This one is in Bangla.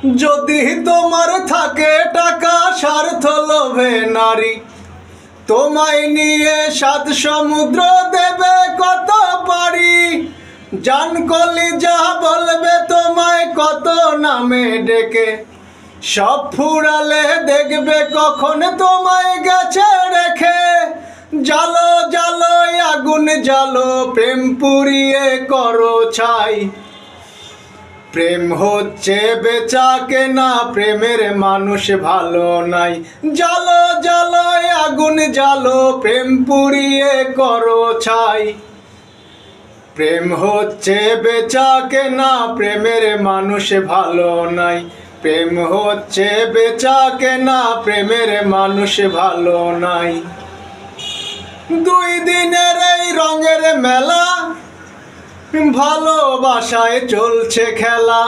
যদি তোমার থাকে টাকা স্বার্থ লোভে নারী, তোমায় নিয়ে সাত সমুদ্র দেবে কত পারি। জান কলিজা বলবে তোমায় কত নামে ডেকে, সব ফুরালে দেখবে কখন তোমায় গেছে রেখে। জালো জালো আগুন জালো, প্রেম পুড়িয়ে করো ছাই। প্রেম হচ্ছে বেচা কেনা, প্রেমের মানুষ ভালো নাই। জালো জালো আগুন জালো, প্রেম পুড়িয়ে করো ছাই। প্রেম হচ্ছে বেচা কেনা, প্রেমের মানুষ ভালো নাই। প্রেম হচ্ছে বেচা কেনা, প্রেমের মানুষ ভালো নাই। দুই দিনের এই রঙের মেলা, ভালোবাসায় চলছে খেলা।